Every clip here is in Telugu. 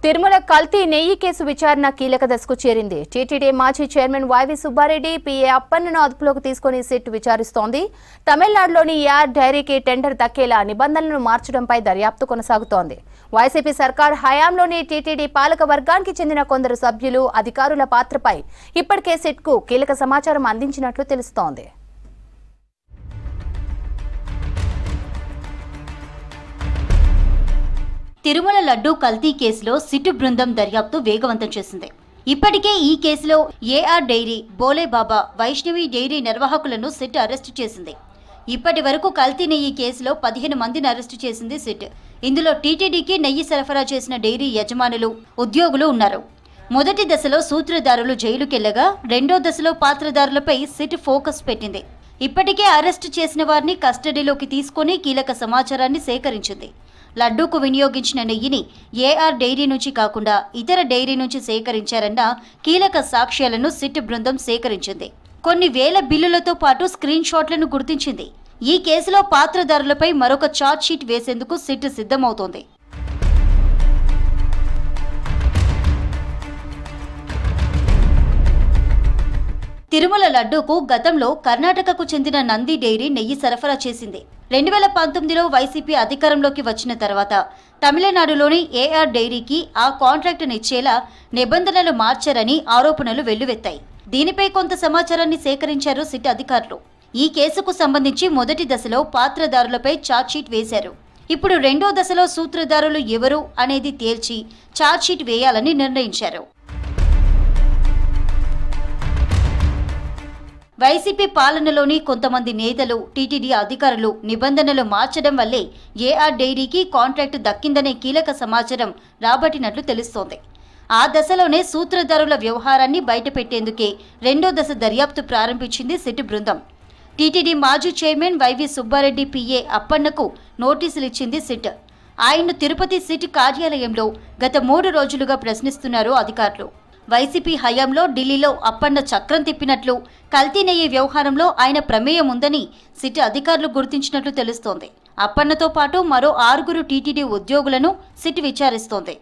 తిరుమల కల్తీ నెయ్యి కేసు విచారణ కీలక దశకు చేరింది. టీటీడీ మాజీ చైర్మన్ వైవి సుబ్బారెడ్డి, పీఏ అప్పన్నను అదుపులోకి తీసుకుని సిట్ విచారిస్తోంది. తమిళనాడులోని ఏఆర్ డైరీకి టెండర్ దక్కేలా నిబంధనలను మార్చడంపై దర్యాప్తు కొనసాగుతోంది. వైసీపీ సర్కార్ హయాంలోని టీటీడీ పాలక వర్గానికి చెందిన కొందరు సభ్యులు, అధికారుల పాత్రపై ఇప్పటికే సిట్కు కీలక సమాచారం అందించినట్లు తెలుస్తోంది. తిరుమల లడ్డూ కల్తీ కేసులో సిట్ బృందం దర్యాప్తు వేగవంతం చేసింది. ఇప్పటికే ఈ కేసులో AR dairy, Bhole Baba, Vaishnavi dairy నిర్వాహకులను సిట్ అరెస్టు చేసింది. ఇప్పటి వరకు కల్తీ నెయ్యి కేసులో 15 మందిని అరెస్టు చేసింది సిట్. ఇందులో టీటీడీకి నెయ్యి సరఫరా చేసిన డైరీ యజమానులు, ఉద్యోగులు ఉన్నారు. మొదటి దశలో సూత్రధారులు జైలుకెళ్లగా, రెండో దశలో పాత్రధారులపై సిట్ ఫోకస్ పెట్టింది. ఇప్పటికే అరెస్టు చేసిన వారిని కస్టడీలోకి తీసుకుని కీలక సమాచారాన్ని సేకరించింది. లడ్డూకు వినియోగించిన నెయ్యిని ఏఆర్ డైరీ నుంచి కాకుండా ఇతర డైరీ నుంచి సేకరించారన్న కీలక సాక్ష్యాలను సిట్ బృందం సేకరించింది. కొన్ని వేల బిల్లులతో పాటు స్క్రీన్ షాట్లను గుర్తించింది. ఈ కేసులో పాత్రధారులపై మరొక ఛార్జ్ షీట్ వేసేందుకు సిట్ సిద్ధమవుతోంది. తిరుమల లడ్డూకు గతంలో కర్ణాటకకు చెందిన నంది డైరీ నెయ్యి సరఫరా చేసింది. 2019లో వైసీపీ అధికారంలోకి వచ్చిన తర్వాత తమిళనాడులోని ఏఆర్ డైరీకి ఆ కాంట్రాక్టును ఇచ్చేలా నిబంధనలు మార్చారని ఆరోపణలు వెల్లువెత్తాయి. దీనిపై కొంత సమాచారాన్ని సేకరించారు సిట్ అధికారులు. ఈ కేసుకు సంబంధించి మొదటి దశలో పాత్రధారులపై ఛార్జ్షీట్ వేశారు. ఇప్పుడు రెండో దశలో సూత్రధారులు ఎవరు అనేది తేల్చి ఛార్జ్షీట్ వేయాలని నిర్ణయించారు. వైసీపీ పాలనలోని కొంతమంది నేతలు, టీటీడీ అధికారులు నిబంధనలు మార్చడం వల్లే ఏఆర్ డైరీకి కాంట్రాక్టు దక్కిందనే కీలక సమాచారం రాబట్టినట్లు తెలుస్తోంది. ఆ దశలోనే సూత్రధారుల వ్యవహారాన్ని బయటపెట్టేందుకే రెండో దశ దర్యాప్తు ప్రారంభించింది సిట్ బృందం. టీటీడీ మాజీ చైర్మన్ వైవి సుబ్బారెడ్డి, పీఏ అప్పన్నకు నోటీసులిచ్చింది సిట్. ఆయన్ను తిరుపతి సిట్ కార్యాలయంలో గత 3 రోజులుగా ప్రశ్నిస్తున్నారు అధికారులు. వైసీపీ హయాంలో ఢిల్లీలో అప్పన్న చక్రం తిప్పినట్లు, కల్తీ నెయ్యి వ్యవహారంలో ఆయన ప్రమేయం ఉందని సిట్ అధికారులు గుర్తించినట్లు తెలుస్తోంది. అప్పన్నతో పాటు మరో 6 టీటీడీ ఉద్యోగులను సిట్ విచారిస్తోంది.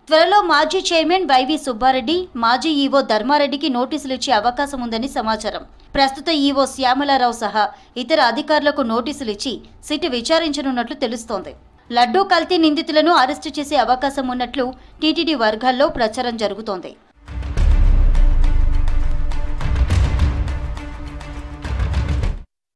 త్వరలో మాజీ చైర్మన్ వైవి సుబ్బారెడ్డి, మాజీ ఈవో ధర్మారెడ్డికి నోటీసులు ఇచ్చే అవకాశం ఉందని సమాచారం. ప్రస్తుత ఈవో శ్యామలారావు సహా ఇతర అధికారులకు నోటీసులు ఇచ్చి సిట్ విచారించనున్నట్లు తెలుస్తోంది. లడ్డూ కల్తీ నిందితులను అరెస్టు చేసే అవకాశం ఉన్నట్లు టీటీడీ వర్గాల్లో ప్రచారం జరుగుతోంది.